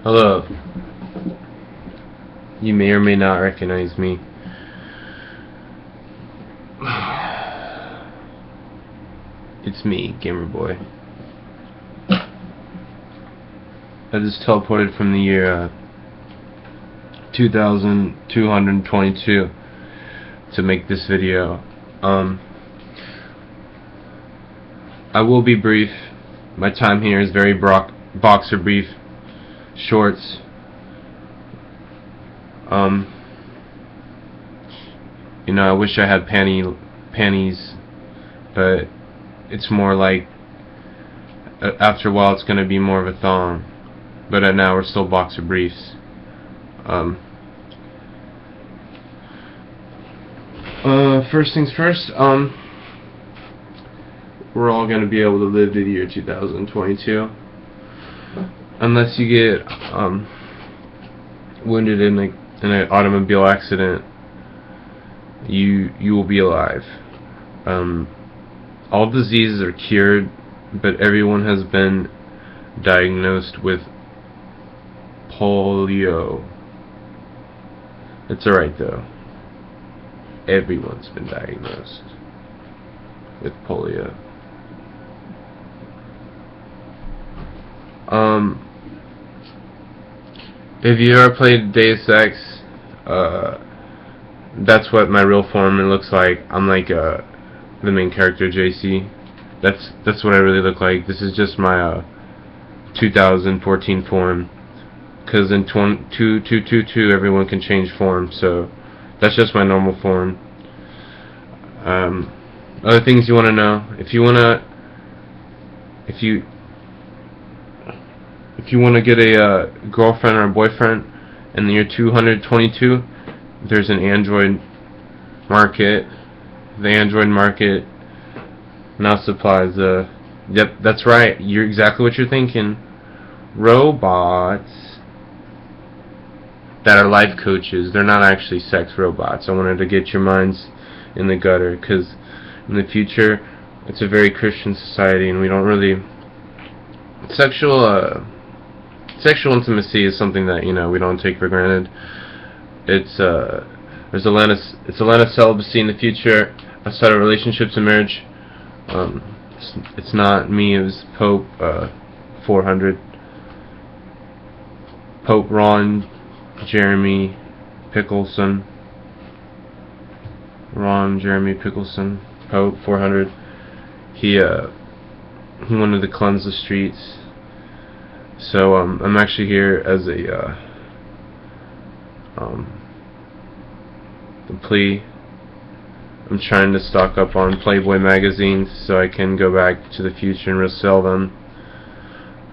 Hello. You may or may not recognize me. It's me, Gamer Boy. I just teleported from the year 2222 to make this video. I will be brief. My time here is very boxer brief. Shorts. You know, I wish I had panties, but it's more like after a while it's gonna be more of a thong. But now we're still boxer briefs. First things first. We're all gonna be able to live to the year 2022. Unless you get wounded in an automobile accident, you will be alive. All diseases are cured, but everyone has been diagnosed with polio. It's alright though. Everyone's been diagnosed with polio. If you ever played Deus Ex, that's what my real form looks like. I'm like the main character, JC. That's what I really look like. This is just my 2014 form, because in 2222 everyone can change form, so that's just my normal form. Other things you want to know: if you want to get a girlfriend or a boyfriend in the year 222, there's an Android market. The Android market now supplies yep, that's right, you're exactly what you're thinking. Robots that are life coaches. They're not actually sex robots. I wanted to get your minds in the gutter, because in the future it's a very Christian society, and we don't really sexual intimacy is something that, you know, we don't take for granted. It's a land of celibacy in the future outside of relationships and marriage. It's not me. It was Pope 400. Pope Ron Jeremy Pickleson. Pope 400. He wanted to cleanse the streets. So I'm actually here as a plea. I'm trying to stock up on Playboy magazines so I can go back to the future and resell them.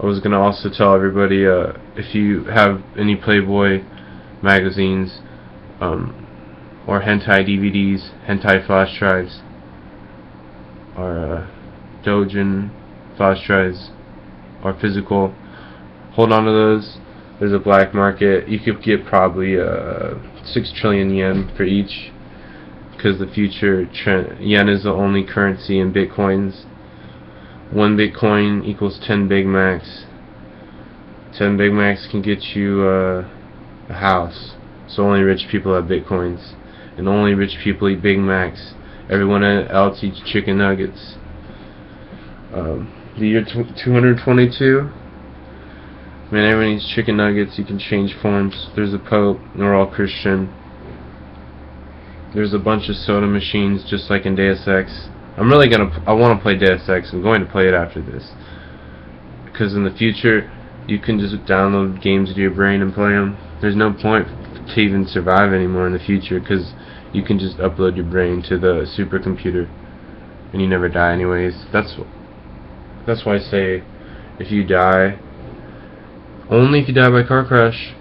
I was gonna also tell everybody, if you have any Playboy magazines or hentai DVDs, hentai flash drives, or Dojin flash drives, or physical, hold on to those. There's a black market. You could get probably 6 trillion yen for each, because the future yen is the only currency in bitcoins. 1 Bitcoin equals 10 Big Macs. 10 Big Macs can get you a house. So only rich people have bitcoins, and only rich people eat Big Macs. Everyone else eats chicken nuggets. The year 222. Man, everyone eats chicken nuggets. You can change forms. There's a Pope, and we're all Christian. There's a bunch of soda machines, just like in Deus Ex. I want to play Deus Ex. I'm going to play it after this, because in the future you can just download games to your brain and play them. There's no point to even survive anymore in the future, because you can just upload your brain to the supercomputer, and you never die anyways. That's why I say, if you die, only if you die by car crash,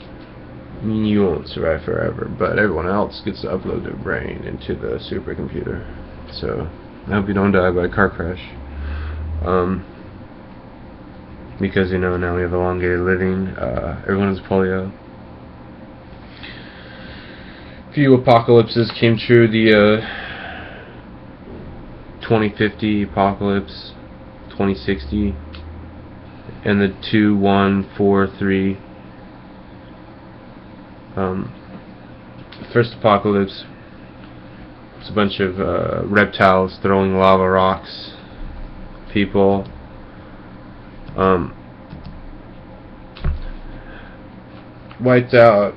you won't survive forever, but everyone else gets to upload their brain into the supercomputer. So I hope you don't die by car crash. Because now we have elongated living. Everyone has polio. Few apocalypses came true. The 2050 apocalypse, 2060, and the 2143. First apocalypse, it's a bunch of reptiles throwing lava rocks, people. Wiped out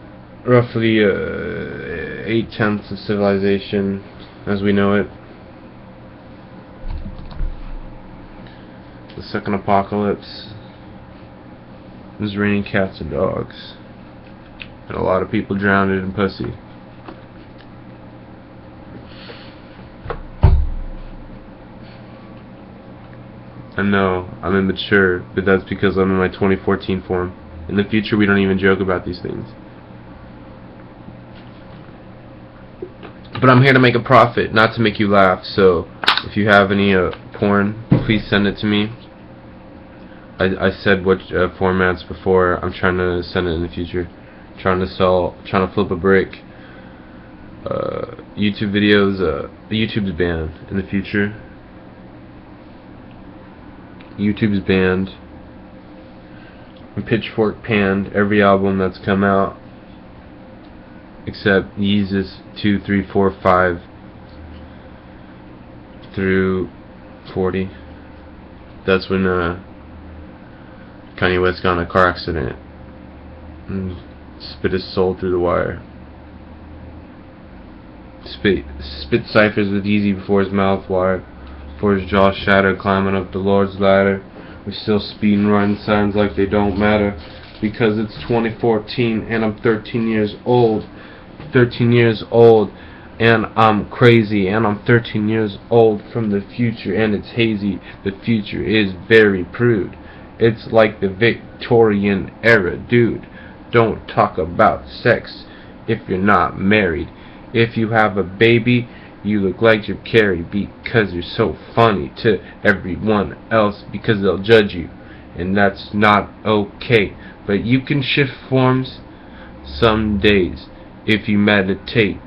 roughly 8/10 of civilization as we know it. The second apocalypse is raining cats and dogs, and a lot of people drowned in pussy. I know, I'm immature, but that's because I'm in my 2014 form. In the future, we don't even joke about these things. But I'm here to make a profit, not to make you laugh, so if you have any porn, please send it to me. I said what formats before. I'm trying to send it in the future. Trying to flip a brick. YouTube videos, YouTube's banned in the future. YouTube's banned. And Pitchfork panned every album that's come out except Yeezus 2, 3, 4, 5 through 40. That's when Kanye West got in a car accident and spit his soul through the wire. Spit ciphers with Yeezy before his mouth wired, before his jaw shattered, climbing up the Lord's ladder. We're still speeding, running signs like they don't matter, because it's 2014 and I'm 13 years old. 13 years old and I'm crazy, and I'm 13 years old from the future and it's hazy. The future is very prude. It's like the Victorian era, dude. Don't talk about sex if you're not married. If you have a baby, you look like Jim Carrey because you're so funny to everyone else, because they'll judge you, and that's not okay. But you can shift forms some days if you meditate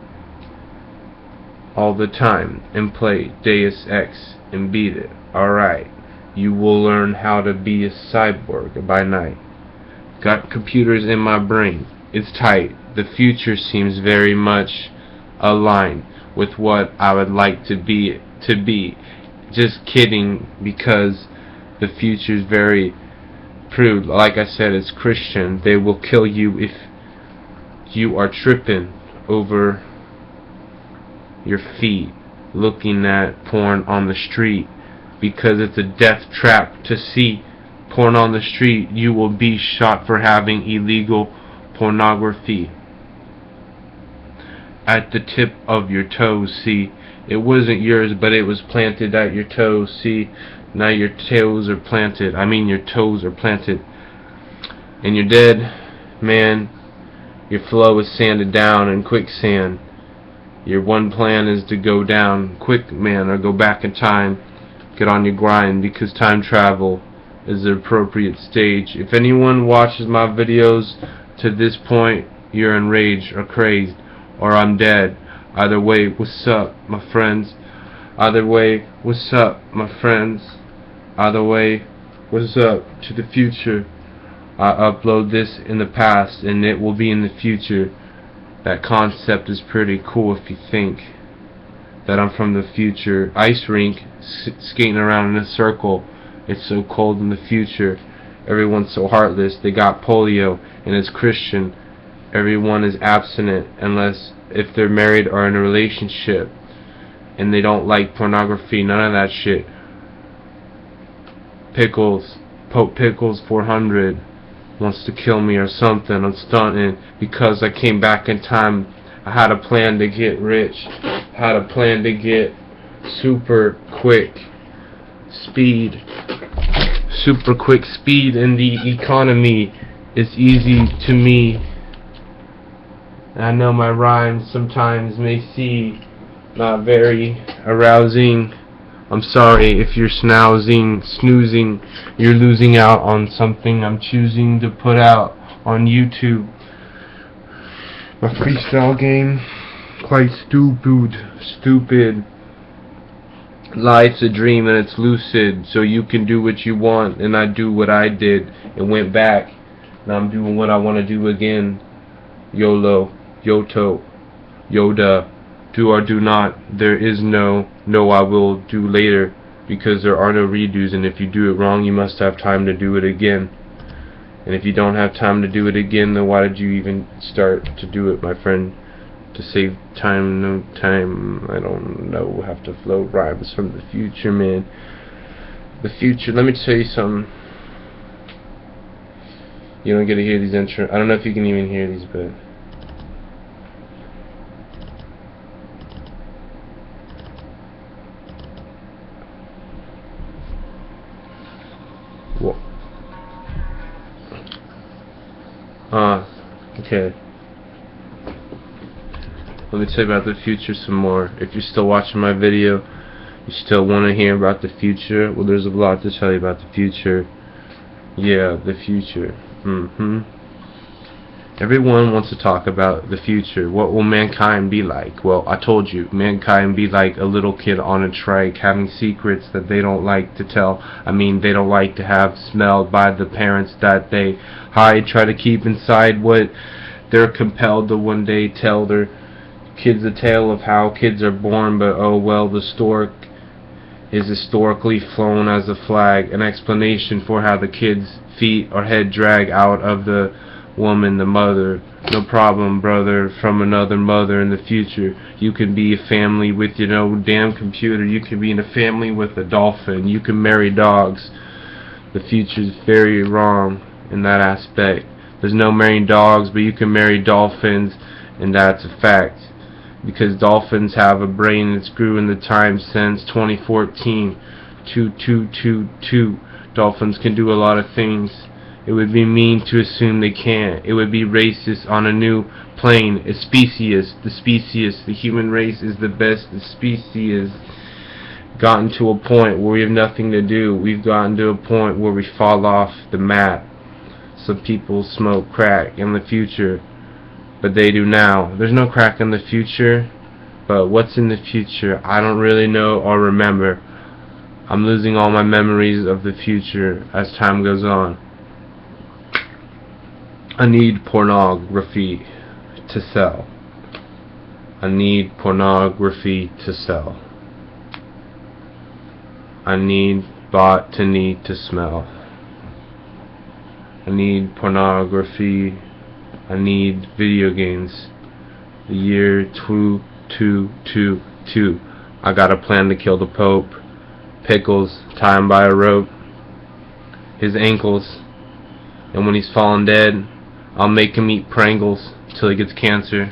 all the time and play Deus Ex and beat it. Alright, you will learn how to be a cyborg by night. Got computers in my brain. It's tight. The future seems very much aligned with what I would like to be. Just kidding, because the future's very prude. Like I said, it's Christian. They will kill you if you are tripping over your feet looking at porn on the street, because it's a death trap to see porn on the street. You will be shot for having illegal pornography at the tip of your toes. See, it wasn't yours, but it was planted at your toes. See, now your toes are planted. Your toes are planted, and you're dead, man. Your flow is sanded down in quicksand. Your one plan is to go down quick, man, or go back in time. Get on your grind, because time travel is the appropriate stage. If anyone watches my videos to this point, you're enraged or crazed, or I'm dead. Either way, what's up, my friends? Either way, what's up, my friends? Either way, what's up to the future? I upload this in the past and it will be in the future. That concept is pretty cool if you think that I'm from the future. Ice rink, skating around in a circle. It's so cold in the future. Everyone's so heartless. They got polio, and it's Christian. Everyone is abstinent unless if they're married or in a relationship, and they don't like pornography. None of that shit. Pickles, Pope Pickles 400 wants to kill me or something. I'm stunting because I came back in time I had a plan to get rich. I had a plan to get super quick speed. Super quick speed in the economy is easy to me. I know my rhymes sometimes may seem not very arousing. I'm sorry if you're snoozing, you're losing out on something I'm choosing to put out on YouTube. My freestyle game, quite stupid. Life's a dream and it's lucid, so you can do what you want, and I do what I did and went back. Now I'm doing what I want to do again. YOLO, YOTO, Yoda, do or do not. There is no I will do later, because there are no redos, and if you do it wrong, you must have time to do it again. And if you don't have time to do it again, then why did you even start to do it, my friend? To save time, no time. I don't know. Have to flow rhymes from the future, man. The future. Let me tell you something. You don't get to hear these intro. I don't know if you can even hear these, but okay. Let me tell you about the future some more. If you're still watching my video, you still want to hear about the future, well, there's a lot to tell you about the future. Yeah, the future. Everyone wants to talk about the future. What will mankind be like? Well, I told you, mankind be like a little kid on a trike having secrets that they don't like to tell. I mean, they don't like to have smelled by the parents that they hide, try to keep inside what they're compelled to one day tell their kids a tale of how kids are born, but oh well, the stork is historically flown as a flag, an explanation for how the kid's feet or head drag out of the woman, the mother. No problem, brother, from another mother in the future. You can be a family with your own damn computer. You can be in a family with a dolphin. You can marry dogs. The future's very wrong in that aspect. There's no marrying dogs, but you can marry dolphins, and that's a fact. Because dolphins have a brain that's grew in the time since 2014. 2222. Dolphins can do a lot of things. It would be mean to assume they can't. It would be racist on a new plane. A species, the human race is the best. The species gotten to a point where we have nothing to do. We've gotten to a point where we fall off the map. Some people smoke crack in the future, but they do now. There's no crack in the future, but what's in the future, I don't really know or remember. I'm losing all my memories of the future as time goes on. I need pornography to sell. I need pornography to sell. I need botany to smell. I need pornography. I need video games. The year 2222. I got a plan to kill the Pope. Pickles, tie him by a rope. His ankles. And when he's fallen dead, I'll make him eat Pringles till he gets cancer.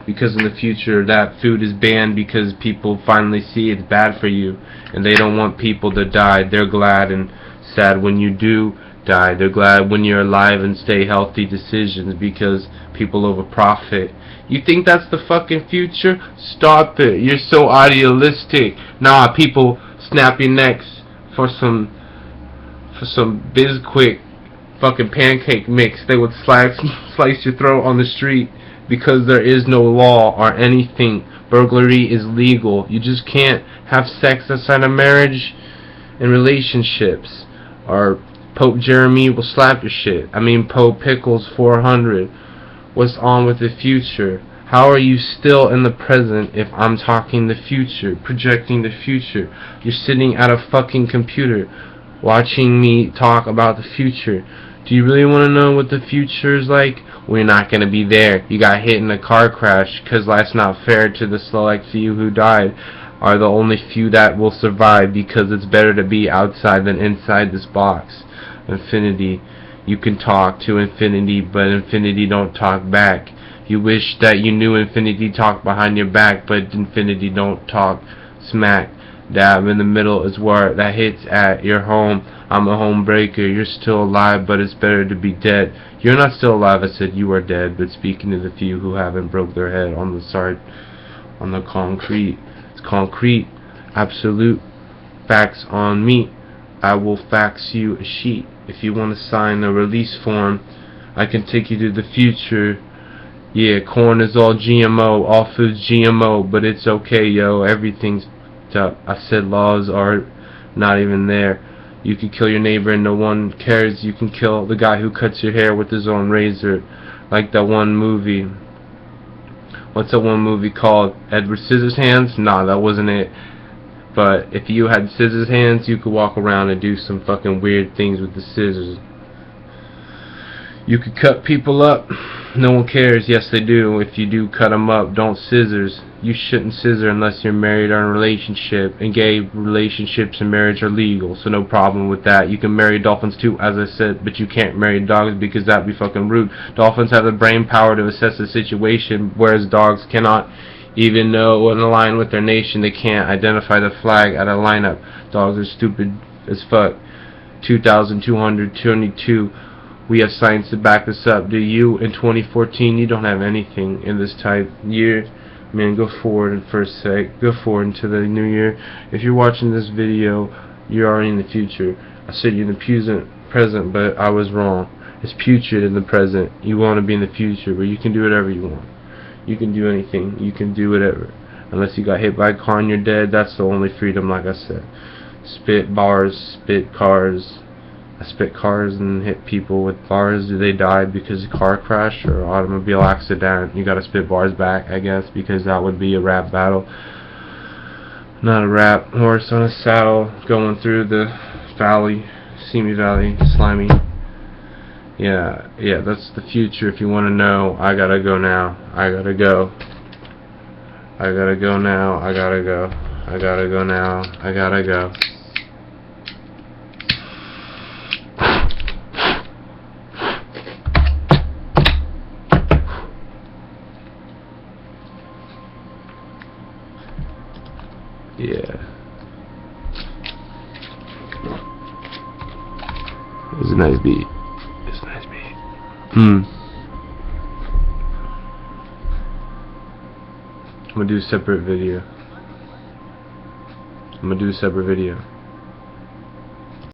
Because in the future that food is banned because people finally see it's bad for you. And they don't want people to die. They're glad and sad when you do die. They're glad when you're alive and stay healthy decisions because people over profit. You think that's the fucking future? Stop it. You're so idealistic. Nah, people snap your necks for some Bizquick fucking pancake mix. They would slice your throat on the street because there is no law or anything. Burglary is legal. You just can't have sex outside of marriage and relationships. Or Pope Jeremy will slap your shit. I mean, Pope Pickles 400. What's on with the future? How are you still in the present if I'm talking the future, projecting the future? You're sitting at a fucking computer watching me talk about the future. Do you really want to know what the future is like? We're not going to be there. You got hit in a car crash because life's not fair to the select few who died are the only few that will survive because it's better to be outside than inside this box. Infinity. You can talk to infinity, but infinity don't talk back. You wish that you knew infinity talk behind your back, but infinity don't talk. Smack dab in the middle is where that hits at your home. I'm a home breaker. You're still alive, but it's better to be dead. You're not still alive, I said you are dead. But speaking to the few who haven't broke their head on the concrete. It's concrete. Absolute facts on me. I will fax you a sheet. If you want to sign a release form, I can take you to the future. Yeah, corn is all GMO, all food's GMO, but it's okay, yo, everything's up. I said laws are not even there. You can kill your neighbor and no one cares. You can kill the guy who cuts your hair with his own razor. Like that one movie. What's that one movie called? Edward Scissorhands? Nah, that wasn't it. But if you had scissors hands, you could walk around and do some fucking weird things with the scissors. You could cut people up. No one cares. Yes, they do. If you do cut them up, don't scissors. You shouldn't scissor unless you're married or in a relationship. And gay relationships and marriage are legal, so no problem with that. You can marry dolphins too, as I said, but you can't marry dogs because that'd be fucking rude. Dolphins have the brain power to assess the situation, whereas dogs cannot. Even though in line with their nation, they can't identify the flag at a lineup. Dogs are stupid as fuck. 2,222. We have science to back this up. Do you? In 2014, you don't have anything in this type year. Man, go forward for a sec. Go forward into the new year. If you're watching this video, you're already in the future. I said you're in the present, but I was wrong. It's putrid in the present. You want to be in the future, but you can do whatever you want. You can do anything. You can do whatever. Unless you got hit by a car and you're dead, that's the only freedom, like I said. Spit bars, spit cars. I spit cars and hit people with bars. Do they die because of car crash or automobile accident? You gotta spit bars back, I guess, because that would be a rap battle. Not a rap. Horse on a saddle going through the valley, Simi Valley, slimy. Yeah, that's the future. If you want to know, I gotta go now. I gotta go. I gotta go now. I gotta go. I gotta go now. I gotta go. Yeah. It was a nice beat. It's a nice beat. I'm gonna do a separate video.